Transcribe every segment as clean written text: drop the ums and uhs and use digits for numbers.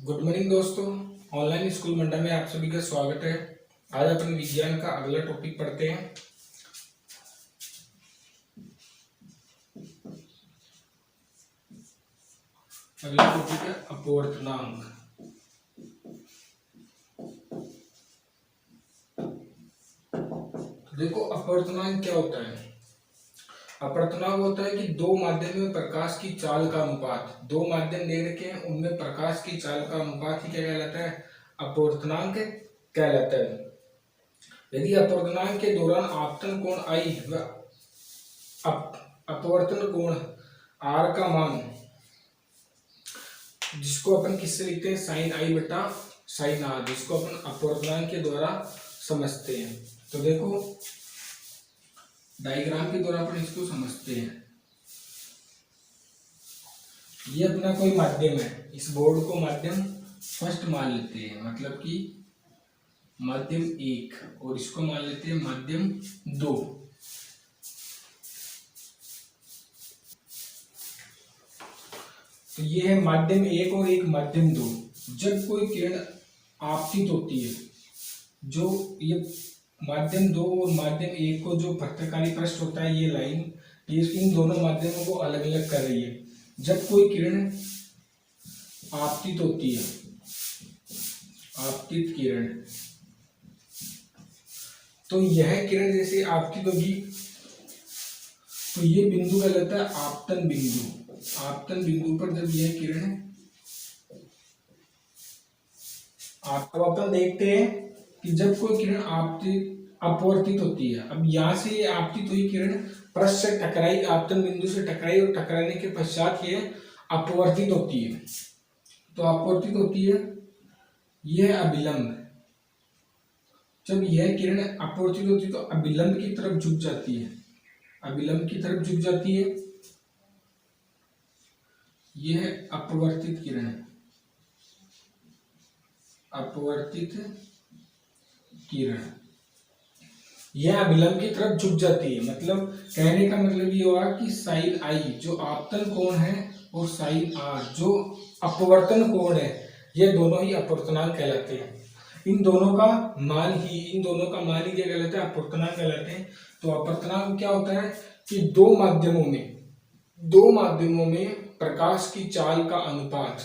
Good morning दोस्तों। Online school मंडा में आप सभी का स्वागत है। आज अपन विज्ञान का अगला टॉपिक पढ़ते हैं। अगला टॉपिक है अपवर्तनांक। तो देखो अपवर्तनांक क्या होता है। अपवर्तनांक होता है कि दो माध्यम में प्रकाश की चाल का अनुपात, दो माध्यम दे रखे हैं उनमें प्रकाश की चाल का अनुपात ही क्या कहलाता है, अपवर्तनांक कहलाता है। यदि अपवर्तनांक के दौरान आपतन कोण आई व अपवर्तन कोण आर का मान, जिसको अपन किससे लिखते हैं, साइन आई बटा साइन आर, जिसको अपन अपवर्तनांक के द्वारा समझते हैं। तो देखो डायग्राम के द्वारा अपन इसको समझते हैं। ये अपना कोई माध्यम है, इस बोर्ड को माध्यम फर्स्ट मान लेते हैं, मतलब कि माध्यम एक, और इसको मान लेते हैं माध्यम दो। तो ये है माध्यम एक और एक माध्यम दो। जब कोई किरण आपतित होती है, जो ये माध्यम दो और माध्यम एक को जो पत्रकारी पृष्ठ होता है, ये लाइन ये इन दोनों माध्यमों को अलग अलग कर रही है। जब कोई किरण आपतित होती है, आपतित किरण, तो यह किरण जैसे आपतित होगी तो ये बिंदु कहलाता है आपतन बिंदु। आपतन बिंदु पर जब यह किरण अपन देखते हैं कि जब कोई किरण अपवर्तित होती है, अब यहाँ से ये आपतित हुई किरण पृष्ठ से टकराई, आपतन बिंदु से टकराई, और टकराने के पश्चात ये अपवर्तित होती है। तो अपवर्तित होती है, यह अभिलंब। जब यह किरण अपवर्तित होती है तो अभिलंब की तरफ झुक जाती है, अभिलंब की तरफ झुक जाती है। यह अपवर्तित किरण है, अपवर्तित किरण यह अभिलंब की तरफ झुक जाती है। मतलब कहने का मतलब ये हुआ कि साइन आई जो आपतन कोण है और साइन आर जो अपवर्तन कोण है, ये दोनों ही अपवर्तनांक कहलाते हैं। इन दोनों का मान ही क्या कहलाता है, अपवर्तनांक कहलाते हैं। तो अपवर्तनांक क्या होता है कि दो माध्यमों में प्रकाश की चाल का अनुपात,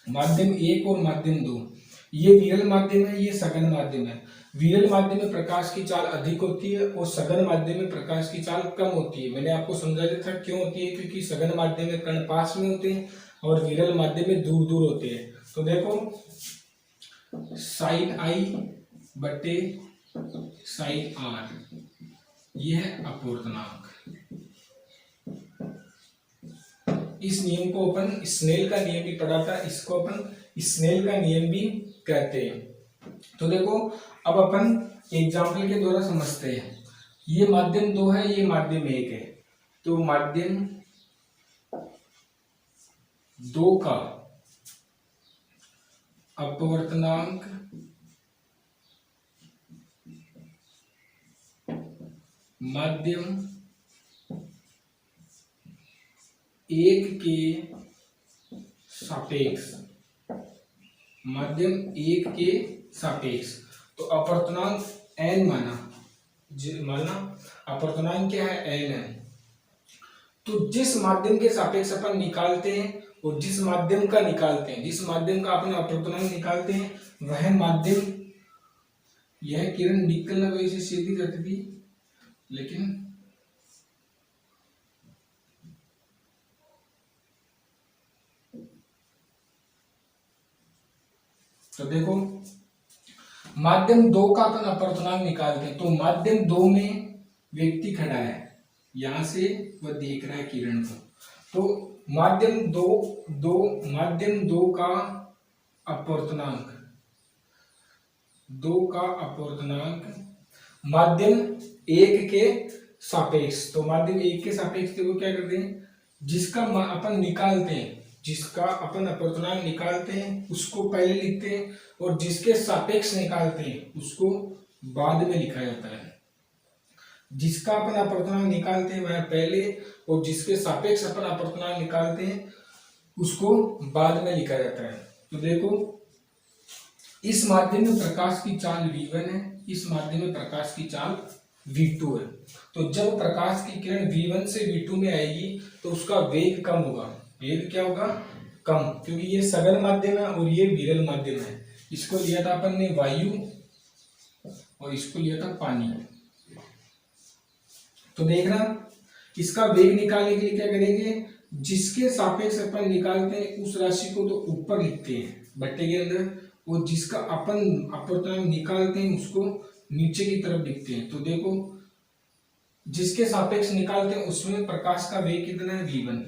माध्यम एक और माध्यम दो, ये विरल माध्यम है, ये सघन माध्यम है। विरल माध्यम में प्रकाश की चाल अधिक होती है और सघन माध्यम में प्रकाश की चाल कम होती है। मैंने आपको समझाया था क्यों होती है, क्योंकि सघन माध्यम में कण पास में होते हैं और विरल माध्यम में दूर दूर होते हैं। तो देखो साइन आई बटे साइन आर, यह है अपवर्तनांक। इस नियम को अपन स्नेल का नियम भी पढ़ा था, इसको अपन स्नेल का नियम भी कहते हैं। तो देखो अब अपन एग्जाम्पल के द्वारा समझते हैं। ये माध्यम दो है, ये माध्यम एक है। तो माध्यम दो का अपवर्तनांक माध्यम एक के सापेक्ष, माध्यम एक के सापेक्ष। तो अपवर्तनांक n माना अपवर्तनांक क्या है, n है। तो जिस माध्यम के सापेक्ष अपन निकालते हैं और जिस माध्यम का अपन अपवर्तनांक निकालते हैं, वह माध्यम, यह किरण निकलना तो इसे सीधी जाती थी, लेकिन तो देखो माध्यम दो का अपन अपवर्तनांक निकालते हैं। तो माध्यम दो में व्यक्ति खड़ा है, यहां से वह देख रहा है किरण को। तो माध्यम दो का अपवर्तनांक, माध्यम एक के सापेक्ष। तो माध्यम एक के सापेक्ष देखो क्या करते हैं, जिसका अपन अपवर्तनांक निकालते हैं उसको पहले लिखते हैं, और जिसके सापेक्ष निकालते हैं उसको बाद में लिखा जाता है। जिसका अपन अपवर्तनांक निकालते हैं वह पहले, और जिसके सापेक्ष अपन अपवर्तनांक निकालते हैं उसको बाद में लिखा जाता है। तो देखो इस माध्यम में प्रकाश की चाल v1 है, इस माध्यम में प्रकाश की चाल v2 है। तो जब प्रकाश की किरण v1 से v2 में आएगी तो उसका वेग कम होगा। वेग क्या होगा? कम, क्योंकि ये सघन माध्यम है और ये विरल माध्यम है। इसको लिया था अपन ने वायु और इसको लिया था पानी। तो देखना, इसका वेग निकालने के लिए क्या करेंगे, जिसके सापेक्ष अपन निकालते हैं उस राशि को तो ऊपर लिखते हैं बट्टे के अंदर, और जिसका अपन अपवर्तनांक निकालते हैं उसको नीचे की तरफ लिखते हैं। तो देखो जिसके सापेक्ष निकालते हैं उसमें प्रकाश का वेग कितना है? v1,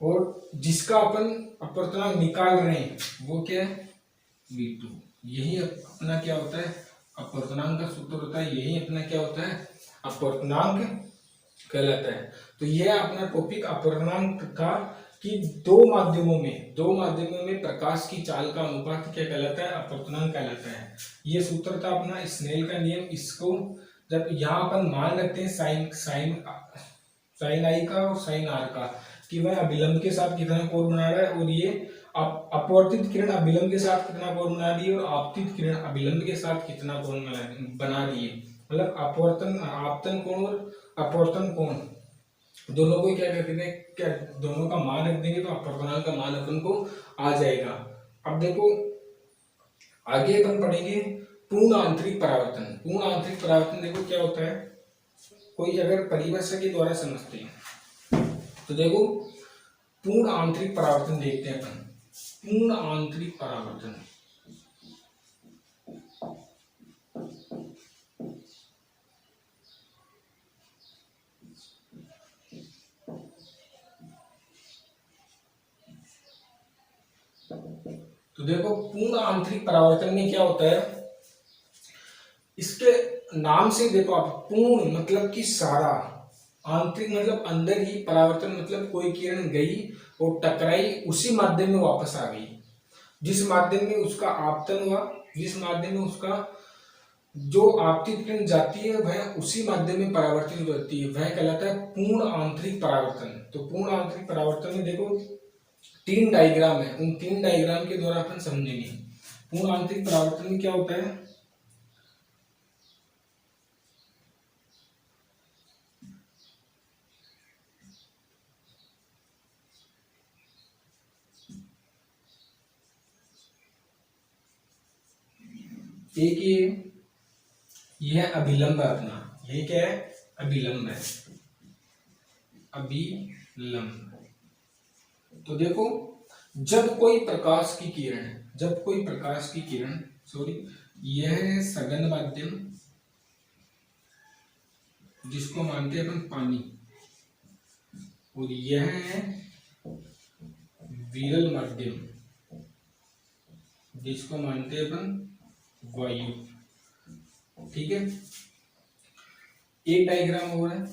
और जिसका अपन अपवर्तनांक निकाल रहे हैं वो क्या है? v2। यही अपना क्या होता है? अपवर्तनांक का सूत्र होता है। यही अपना क्या होता है? अपवर्तनांक कहलाता है। तो यह अपना टॉपिक अपवर्तनांक था कि दो माध्यमों में प्रकाश की चाल का अनुपात क्या कहलाता है? अपवर्तनांक कहलाता है। ये सूत्र था अपना स्नेल का नियम। इसको जब यहाँ अपन मान रखते हैं साइन आई का और साइन आर का, कि वह अभिलंब के साथ कितना कोण बना रहा है, और ये अपवर्तित किरण अभिलंब के साथ कितना कोण बना रही है, और आपतित किरण अभिलंब के साथ कितना कोण बना रही है। मतलब आपतन कोण और अपवर्तन कोण दोनों को क्या कहते हैं? क्या दोनों का मान रख देंगे तो अपवर्तनांक का मान अपन को आ जाएगा। अब देखो आगे अपन पढ़ेंगे पूर्ण आंतरिक परावर्तन। पूर्ण आंतरिक परावर्तन देखो क्या होता है, कोई अगर परिभाषा के द्वारा समझते हैं तो देखो पूर्ण आंतरिक परावर्तन देखते हैं अपन। पूर्ण आंतरिक परावर्तन तो देखो पूर्ण आंतरिक परावर्तन में क्या होता है, इसके नाम से देखो आप, पूर्ण मतलब कि सारा, आंतरिक मतलब अंदर ही, परावर्तन मतलब कोई किरण गई और टकराई, उसी माध्यम में वापस आ गई। जिस माध्यम में उसका आपतन हुआ, जिस माध्यम में उसका जो आपतित किरण जाती है वह उसी माध्यम में परावर्तित होती है, वह कहलाता है पूर्ण आंतरिक परावर्तन। तो पूर्ण आंतरिक परावर्तन में देखो 3 डायग्राम है, उन 3 डायग्राम के द्वारा अपन समझेंगे पूर्ण आंतरिक परावर्तन में क्या होता है। एक यह अभिलंब है अपना, ये क्या है? अभिलंब है, अभिलंब। तो देखो जब कोई प्रकाश की किरण सॉरी, यह है सघन माध्यम जिसको मानते हैं अपन पानी, और यह है विरल माध्यम जिसको मानते हैं अपन वायु। ठीक है, एक डायग्राम हो रहा है,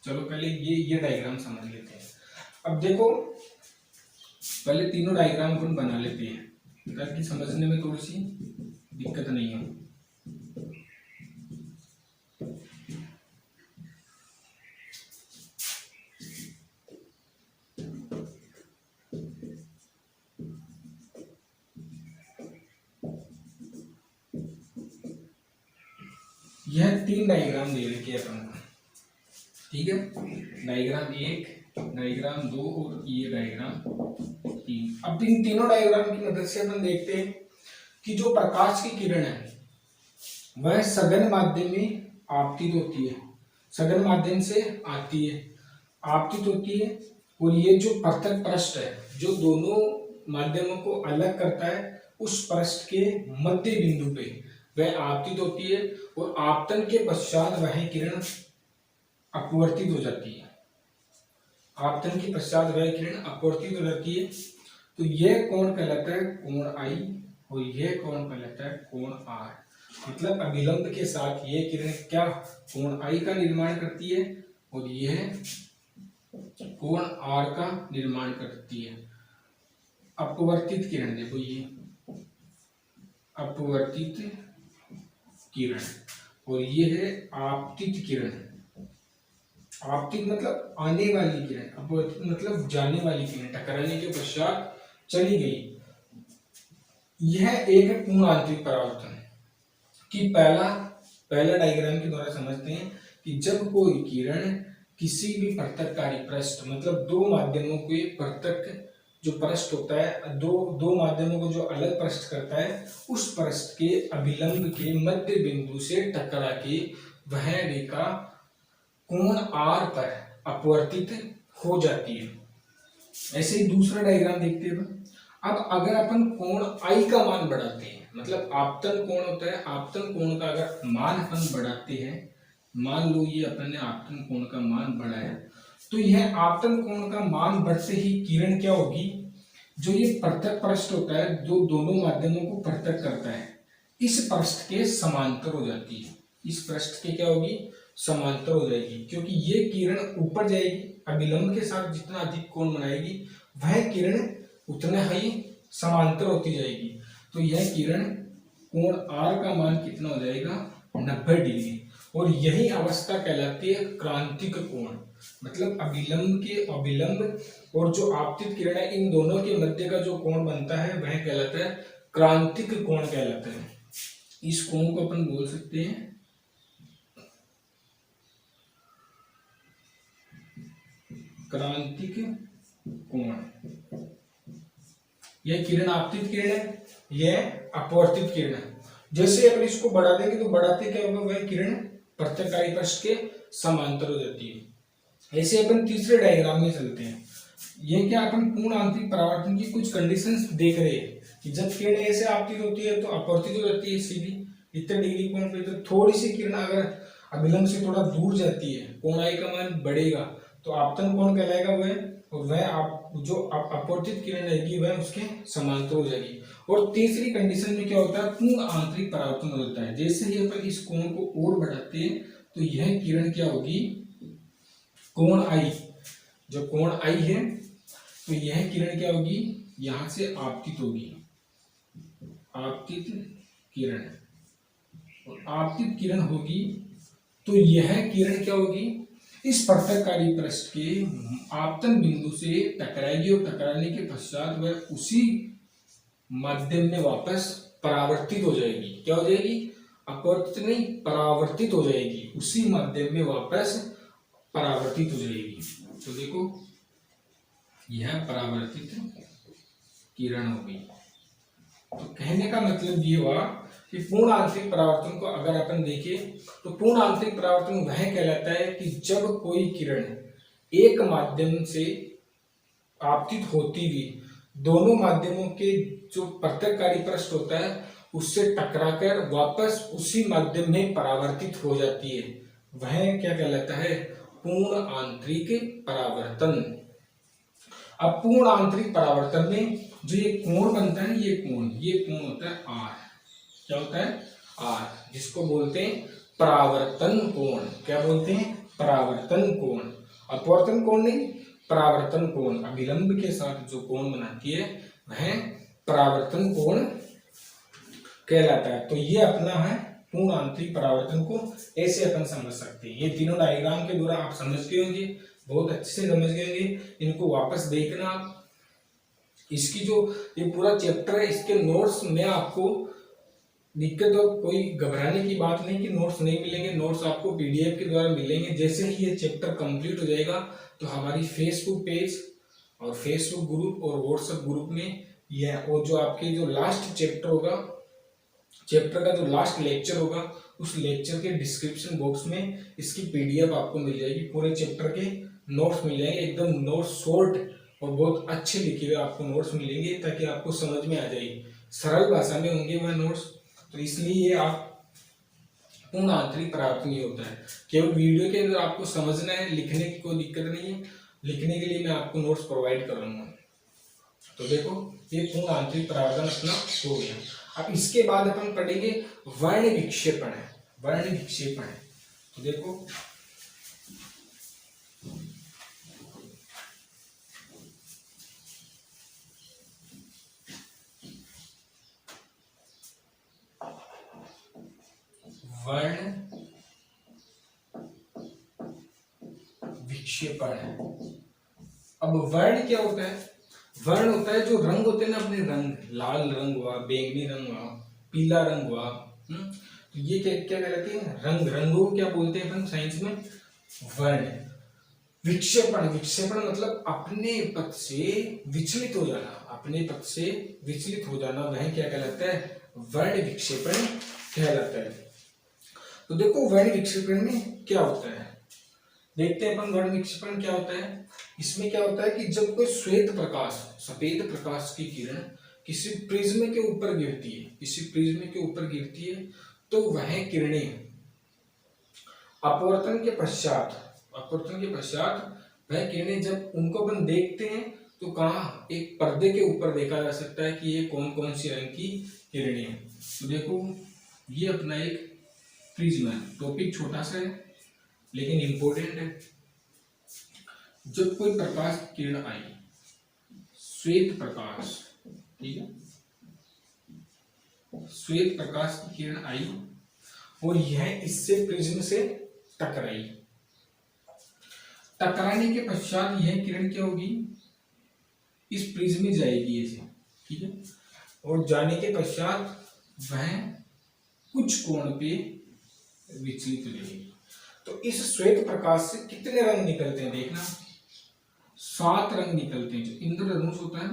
चलो पहले ये डायग्राम समझ लेते हैं। अब देखो पहले तीनों डायग्राम अपन बना लेते हैं ताकि समझने में थोड़ी सी दिक्कत नहीं हो। यह 3 डायग्राम दे रखे हैं अपन को, ठीक है, डायग्राम 1, डायग्राम 2 और ये डायग्राम 3। अब इन तीनों डायग्राम की मदद से अपन देखते हैं कि जो प्रकाश की किरण है वह सघन माध्यम में आपतित होती है, सघन माध्यम से आती है, आपतित होती है, और ये जो पृथक पृष्ठ है जो दोनों माध्यमों को अलग करता है, उस पृष्ठ के मध्य बिंदु पे वह आपतित होती है, और आपतन के पश्चात वह किरण अपवर्तित हो जाती है। आपतन के पश्चात वह किरण अपवर्तित हो जाती है। तो यह कोण कहलाता है कोण आई, और यह कोण कहलाता है कोण आर। मतलब अभिलंब के साथ ये किरण क्या कोण आई का निर्माण करती है, और यह कोण आर का निर्माण करती है। अपवर्तित किरण देखो, ये अपवर्तित किरण, और ये है आपतित किरण। आपतित मतलब आने वाली किरण, अपवर्तित मतलब जाने वाली किरण, टकराने के पश्चात चली गई। यह एक है पूर्ण आंतरिक परावर्तन कि पहला डायग्राम के द्वारा समझते हैं कि जब कोई किरण किसी भी पृथककारी पृष्ठ मतलब दो माध्यमों के पृथक जो पृष्ठ होता है, दो दो माध्यमों को जो अलग पृष्ठ करता है, उस पृष्ठ के अभिलंब के मध्य बिंदु से टकरा के वह रेखा कोण R पर अपवर्तित हो जाती है। ऐसे ही दूसरा डायग्राम देखते हैं। अब अगर अपन कोण I का मान बढ़ाते हैं, मतलब आपतन कोण होता है, आपतन कोण का अगर मान अपन बढ़ाते हैं, मान लो ये अपन ने आपतन कोण का मान बढ़ाया, तो यह आपतन कोण का मान बढ़ते ही किरण क्या होगी, जो ये पृथक पृष्ठ होता है जो दोनों माध्यमों को पृथक करता है, इस पृष्ठ के समांतर हो जाती है। इस पृष्ठ के क्या होगी, समांतर हो जाएगी, क्योंकि ये किरण ऊपर जाएगी, अभिलंब के साथ जितना अधिक कोण बनाएगी वह किरण उतना ही समांतर होती जाएगी। तो यह किरण कोण R का मान कितना हो जाएगा, 90 डिग्री। और यही अवस्था कहलाती है क्रांतिक कोण, मतलब अभिलंब और जो आपतित किरण है इन दोनों के मध्य का जो कोण बनता है वह कहलाता है क्रांतिक कोण कहलाता है। इस कोण को अपन बोल सकते हैं क्रांतिक कोण। यह किरण आपतित किरण है, यह अपवर्तित किरण है। जैसे अपन इसको बढ़ा देंगे तो बढ़ाते क्या होगा, वह किरण पृथककारी पृष्ठ के समांतर हो जाती है। ऐसे अपन तीसरे डायग्राम में चलते हैं। ये क्या, अपन पूर्ण आंतरिक परावर्तन की कुछ कंडीशंस देख रहे हैं कि जब किरण ऐसे आपतित होती है तो अपवर्तित हो जाती है सीधी इतने डिग्री कोण पे, तो थोड़ी सी किरण अगर अभिलंब से थोड़ा दूर जाती है, कोण I का मान बढ़ेगा तो आपतन कोण कहलाएगा वह, और वह आप जो अपवर्तित किरण रहेगी वह उसके समांतर हो जाएगी। और तीसरी कंडीशन में क्या होता है, पूर्ण आंतरिक परावर्तन हो जाता है। जैसे ही अपन इस कोण को और बढ़ाते हैं तो यह किरण क्या होगी, कोण I, जो कोण I है तो यह किरण क्या होगी, यहां से आपतित होगी, आपतित किरण, और आपतित किरण होगी तो यह किरण क्या होगी, इस पृथककारी पृष्ठ के आपतन बिंदु से टकराएगी और टकराने के पश्चात वह उसी माध्यम में वापस परावर्तित हो जाएगी। क्या हो जाएगी, अपवर्तित नहीं, परावर्तित हो जाएगी, उसी माध्यम में वापस परावर्तित हो जाएगी। तो देखो यह परावर्तित किरण होगी। तो कहने का मतलब ये हुआ कि पूर्ण आंतरिक परावर्तन को अगर अपन देखें तो पूर्ण आंतरिक परावर्तन वह कहलाता है कि जब कोई किरण एक माध्यम से आपतित होती हुई दोनों माध्यमों के जो पृथककारी पृष्ठ होता है उससे टकराकर वापस उसी माध्यम में परावर्तित हो जाती है, वह क्या कहलाता है, पूर्ण आंतरिक परावर्तन। अब पूर्ण आंतरिक परावर्तन में जो ये कोण बनता है, ये कोण होता है R। क्या होता है, R, जिसको बोलते हैं परावर्तन कोण। क्या बोलते हैं, परावर्तन कोण। अपवर्तन कोण नहीं, परावर्तन कोण। अभिलंब के साथ जो कोण बनाती है वह परावर्तन कोण कहलाता है। तो ये अपना है पूर्ण आंतरिक परावर्तन को ऐसे अपन समझ सकते हैं। ये तीनों डायग्राम के द्वारा आप समझ गए होंगे, बहुत अच्छे से समझ गए होंगे। इनको वापस देखना। इसकी जो ये पूरा चैप्टर है इसके नोट्स में आपको दिक्कत हो, कोई घबराने की बात नहीं कि नोट्स नहीं मिलेंगे, नोट्स आपको पीडीएफ के द्वारा मिलेंगे। जैसे ही ये चैप्टर कंप्लीट हो जाएगा तो हमारी फेसबुक पेज और फेसबुक ग्रुप और व्हाट्सएप ग्रुप में यह, और जो आपके जो लास्ट चैप्टर होगा, चैप्टर का जो लास्ट लेक्चर होगा उस लेक्चर के डिस्क्रिप्शन बॉक्स में इसकी पीडीएफ आपको मिल जाएगी। पूरे चैप्टर के नोट्स मिल जाएंगे, एकदम नोट्स शॉर्ट और बहुत अच्छे लिखे हुए आपको नोट्स मिलेंगे ताकि आपको समझ में आ जाएगी। सरल भाषा में होंगे वह नोट्स, तो इसलिए आप पूर्ण आंतरिक परावर्तन ये होता है। केवल वीडियो के अंदर आपको समझना है, लिखने की कोई दिक्कत नहीं है। लिखने के लिए मैं आपको नोट्स प्रोवाइड करूंगा। तो देखो ये पूर्ण आंतरिक परावर्तन अपना हो गया। अब इसके बाद अपन पढ़ेंगे वर्ण विक्षेपण है। वर्ण विक्षेपण है तो देखो वर्ण विक्षेपण है। अब वर्ण क्या होता है, वर्ण होता है जो रंग होते हैं ना अपने, रंग, लाल रंग हुआ, बैंगनी रंग हुआ, पीला रंग हुआ, तो ये क्या क्या कहलाते हैं, रंग। रंगों को क्या बोलते हैं अपन साइंस में, वर्ण। विक्षेपण, विक्षेपण मतलब अपने पथ से विचलित हो जाना, अपने पथ से विचलित हो जाना, वह क्या कहलाता है, वर्ण विक्षेपण कहलाता है। तो देखो वर्ण विक्षेपण में क्या होता है, देखते हैं अपन वर्ण विक्षेपण क्या होता है। इसमें क्या होता है कि जब कोई श्वेत प्रकाश, सफेद प्रकाश की किरण किसी प्रिज्म के ऊपर गिरती है, किसी प्रिज्म के ऊपर गिरती है, तो वह किरणें अपवर्तन के पश्चात, अपवर्तन के पश्चात वह किरणें जब उनको अपन देखते हैं तो कहाँ, एक पर्दे के ऊपर देखा जा सकता है कि ये कौन कौन सी रंग की किरणें हैं। तो देखो ये अपना एक प्रिज्म है, टॉपिक छोटा सा है लेकिन इंपॉर्टेंट है। जब कोई प्रकाश की किरण आई, श्वेत प्रकाश, ठीक है, श्वेत प्रकाश की किरण आई और यह इससे प्रिज्म से टकराई, टकराने के पश्चात यह किरण क्या होगी, इस प्रिज्म में जाएगी ऐसे, ठीक है, और जाने के पश्चात वह कुछ कोण पे विचलित हो जाएगी। तो इस श्वेत प्रकाश से कितने रंग निकलते हैं देखना, 7 रंग निकलते हैं। जो इंद्रधनुष होता है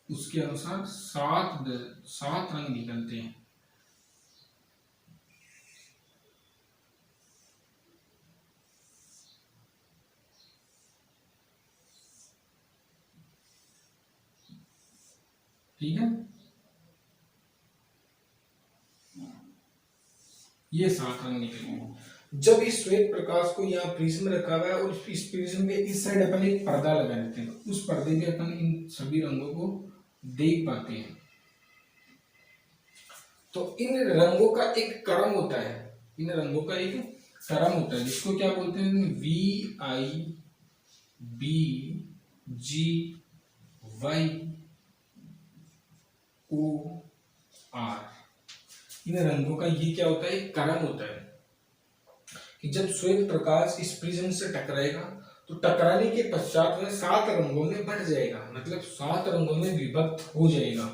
उसके अनुसार 7 रंग निकलते हैं। ठीक है, ये 7 रंग निकलेंगे। जब इस श्वेत प्रकाश को यहाँ प्रिज्म रखा हुआ है और इस प्रिज्म के इस साइड अपन एक पर्दा लगा देते हैं, उस पर्दे पे अपन इन सभी रंगों को देख पाते हैं। तो इन रंगों का एक क्रम होता है, इन रंगों का एक क्रम होता है जिसको क्या बोलते हैं, VIBGYOR। इन रंगों का ये क्या होता है, एक क्रम होता है कि जब श्वेत प्रकाश इस प्रिज्म से टकराएगा तो टकराने के पश्चात वह 7 रंगों में बढ़ जाएगा, मतलब 7 रंगों में विभक्त हो जाएगा।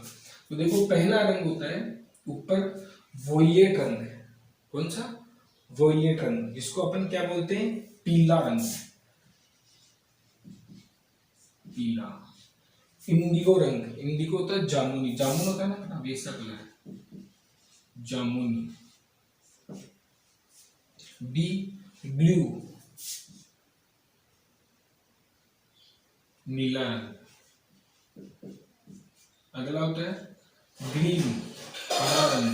तो देखो पहला रंग होता है ऊपर वोयलेट रंग, कौन सा, वोयलेट रंग, जिसको अपन क्या बोलते हैं, पीला रंग, पीला। इंडिगो रंग, इंडिगो होता है जामुनी, जामुन होता है ना वैसा कलर, जामुनी। बी ब्लू, नीला रंग। अगला होता है ग्रीन, हरा रंग।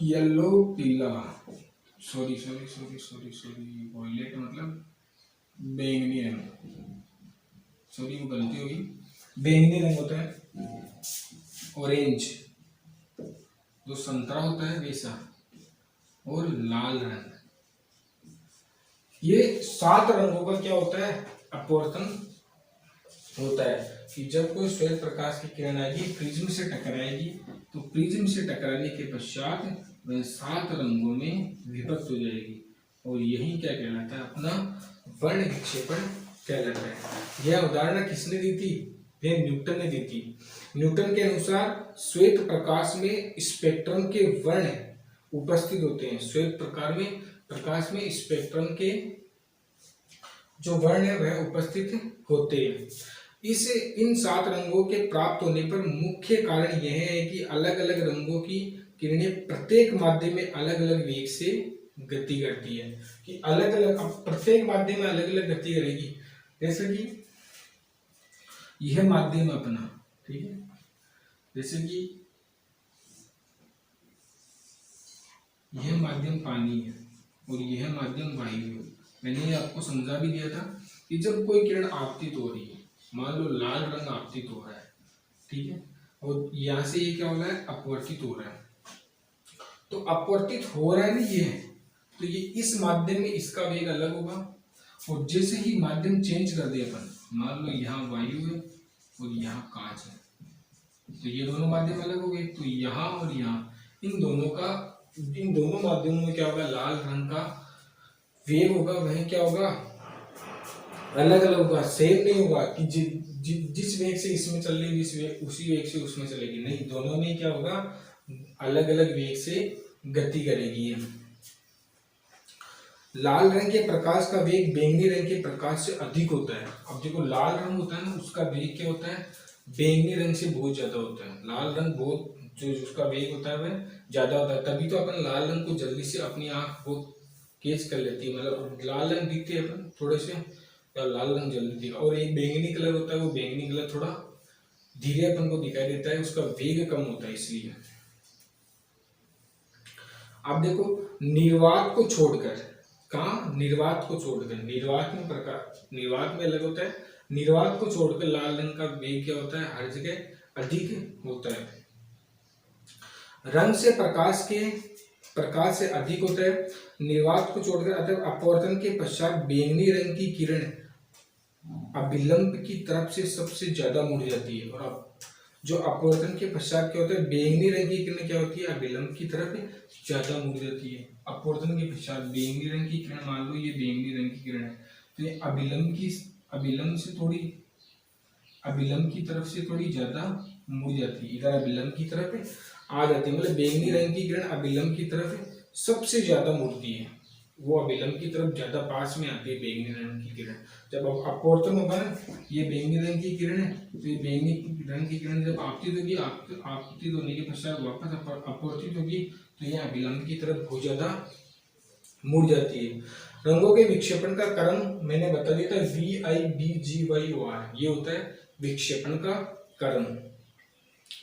येलो, पीला, सॉरी वॉयलेट मतलब बैंगनी रंग, सॉरी वो गलती होगी, बैंगनी रंग होता है। ऑरेंज जो संतरा होता है वैसा, और लाल रंग। ये 7 रंगों का क्या होता है, अपवर्तन होता है कि जब कोई श्वेत प्रकाश की किरण आएगी, प्रिज्म से टकराएगी, तो प्रिज्म से टकराने के पश्चात वह 7 रंगों में विभक्त हो जाएगी, और यही क्या कहलाता है, अपना वर्ण विक्षेपण कहलाता है। यह उदाहरण किसने दी थी, यह न्यूटन ने दी थी। न्यूटन के अनुसार श्वेत प्रकाश में स्पेक्ट्रम के वर्ण उपस्थित होते हैं, श्वेत प्रकाश में स्पेक्ट्रम के जो वर्ण है वह उपस्थित होते हैं। इन 7 रंगों के प्राप्त होने पर मुख्य कारण यह है कि अलग अलग रंगों की किरणें प्रत्येक माध्यम में अलग अलग वेग से गति करती है, कि अलग अलग प्रत्येक माध्यम में अलग अलग गति करेगी। जैसे कि यह माध्यम अपना, ठीक है, जैसे कि यह माध्यम पानी है और यह माध्यम वायु है। मैंने आपको समझा भी दिया था कि जब कोई किरण आपतित हो रही है, मान लो लाल रंग आपतित हो रहा है, ठीक है, और यहां से ये क्या हो रहा है, अपवर्तित हो रहा है। तो अपवर्तित हो रहा है ना ये, तो ये इस माध्यम में इसका वेग अलग होगा, और जैसे ही माध्यम चेंज कर दे अपन, मान लो यहाँ वायु है और यहाँ कांच है, तो ये दोनों माध्यम अलग हो गए। तो यहाँ और यहाँ इन दोनों माध्यमों में क्या होगा, लाल रंग का वेग होगा, वह क्या होगा, अलग अलग होगा, सेम नहीं होगा कि जिस वेग से इसमें चल रही जिस वेग उसी वेग से उसमें चलेगी, नहीं, दोनों में क्या होगा, अलग अलग वेग से गति करेगी ये। लाल रंग के प्रकाश का वेग बैंगनी रंग के प्रकाश से अधिक होता है। अब देखो लाल रंग होता है ना, उसका वेग क्या होता है, बैंगनी रंग से बहुत ज्यादा होता है। लाल रंग बहुत जो उसका वेग होता है वह ज्यादा होता है, तभी तो अपन लाल रंग को जल्दी से अपनी आंख बहुत कैच कर लेती है, मतलब लाल रंग दिखते हैं अपन थोड़े से, या लाल रंग जल्दी दिखा। और एक बैंगनी कलर होता है, वो बैंगनी कलर थोड़ा धीरे अपन को दिखाई देता है, उसका वेग कम होता है इसलिए। आप देखो निर्वात को छोड़कर, कहाँ, निर्वात को छोड़कर, निर्वात में प्रकाश, निर्वात में अलग होता है, निर्वात को छोड़कर लाल रंग का वेग क्या होता है, हर जगह अधिक होता है। रंग से प्रकाश से अधिक होता है, निर्वात को छोड़कर, अतः अपवर्तन के पश्चात बैंगनी रंग की किरण अभिलंब की तरफ से सबसे ज्यादा मुड़ जाती है। और अब जो अपवर्तन के पश्चात क्या होता है, बैंगनी रंग की किरण क्या होती है, अभिलंब की तरफ ज्यादा मुड़ जाती है। अपवर्तन के पश्चात बैंगनी रंग की किरण, मान लो ये बैंगनी रंग की किरण है, तो ये अभिलंब की तरफ से थोड़ी ज्यादा मुड़ जाती है, इधर अभिलंब की तरफ आ जाती है, मतलब बैंगनी रंग की किरण अभिलंब की तरफ सबसे ज्यादा मुड़ती है, वो अभिलंब की तरफ ज्यादा पास में आती है बैंगनी रंग की किरण। जब अपवर्तन होगा ना, ये बैंगनी रंग की किरण है, तो ये बैंगनी रंग की किरण जब आपतित होगी, आपतित होने के पश्चात वापस अपवर्तित होगी, तो ये अभिलंब की तरफ बहुत ज्यादा मुड़ जाती है। रंगों के विक्षेपण का क्रम मैंने बता दिया था, VIBGYOR, ये होता है विक्षेपण का क्रम,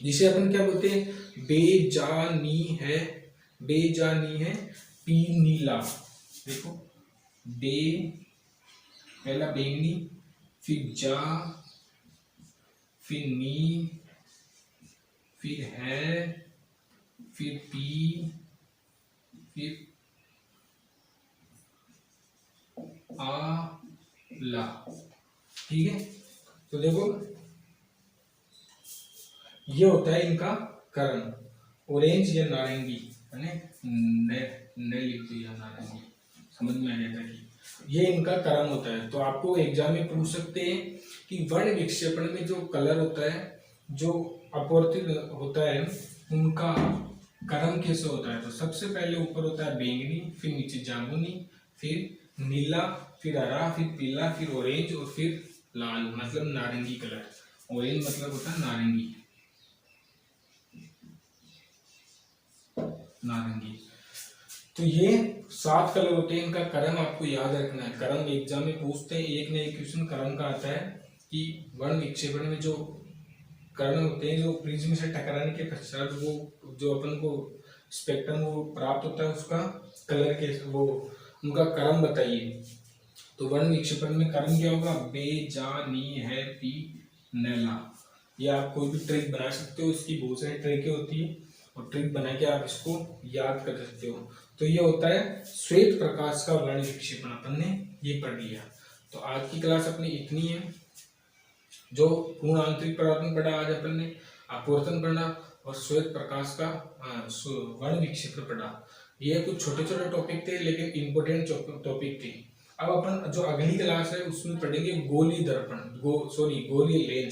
जिसे अपन क्या बोलते हैं, बेजानी है पी नीला। देखो पहला बैंगनी, फिर जा, फिर नी, फिर है, फिर पी, फिर आ ला, ठीक है। तो देखो ये होता है इनका करण। ऑरेंज या नारंगी, ने लिख दिया नारंगी, समझ में आ जाता है कि ये इनका करण होता है। तो आपको एग्जाम में पूछ सकते हैं कि वर्ण विक्षेपण में जो कलर होता है, जो अपवर्तित होता है, उनका करण कैसे होता है। तो सबसे पहले ऊपर होता है बैंगनी, फिर नीचे जामुनी, फिर नीला, फिर हरा, फिर पीला, फिर ऑरेंज, और फिर लाल, मतलब नारंगी कलर। ऑरेंज मतलब होता है नारंगी, नारंगी। तो ये 7 कलर होते हैं, इनका क्रम आपको याद रखना है। क्रम एग्जाम में पूछते हैं, एक न एक क्वेश्चन क्रम का आता है कि वर्ण विक्षेपण में जो कर्ण होते हैं, जो प्रिज्म से टकराने के पश्चात वो जो अपन को स्पेक्ट्रम वो प्राप्त होता है, उसका कलर के वो उनका क्रम बताइए। तो वर्ण विक्षेपण में क्रम क्या होगा, बेजानी है पी नैला। ये आप कोई भी ट्रिक बना सकते हो, इसकी बहुत सारी ट्रिकें होती है, और ट्रिक बना के आप इसको याद कर सकते हो। तो ये होता है श्वेत प्रकाश का वर्ण विक्षेपण, अपन ने ये पढ़ लिया। तो आज की क्लास अपनी इतनी है। जो पूर्ण आंतरिक परावर्तन पढ़ा आज अपन ने, अपवर्तन पढ़ा, और श्वेत प्रकाश का वर्ण विक्षेपण पढ़ा। ये कुछ छोटे छोटे टॉपिक थे, लेकिन इंपोर्टेंट टॉपिक थे। अब अपन जो अगली क्लास है उसमें पढ़ेंगे गोलीय दर्पण, गोलीय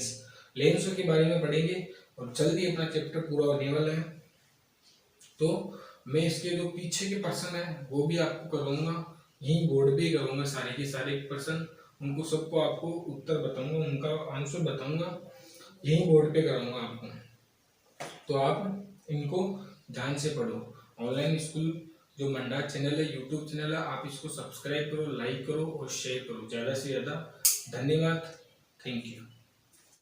लेंसों के बारे में पढ़ेंगे, और जल्दी अपना चैप्टर पूरा होने वाला है। तो मैं इसके जो पीछे के पर्सन है वो भी आपको करवाऊंगा, यही बोर्ड पे करूंगा, सारे के सारे पर्सन, उनको सबको आपको उत्तर बताऊंगा, उनका आंसर बताऊंगा, यही बोर्ड पे कराऊंगा आपको। तो आप इनको ध्यान से पढ़ो। ऑनलाइन स्कूल जो मंडा चैनल है, यूट्यूब चैनल है, आप इसको सब्सक्राइब करो, लाइक करो और शेयर करो ज़्यादा से ज़्यादा। धन्यवाद, थैंक यू।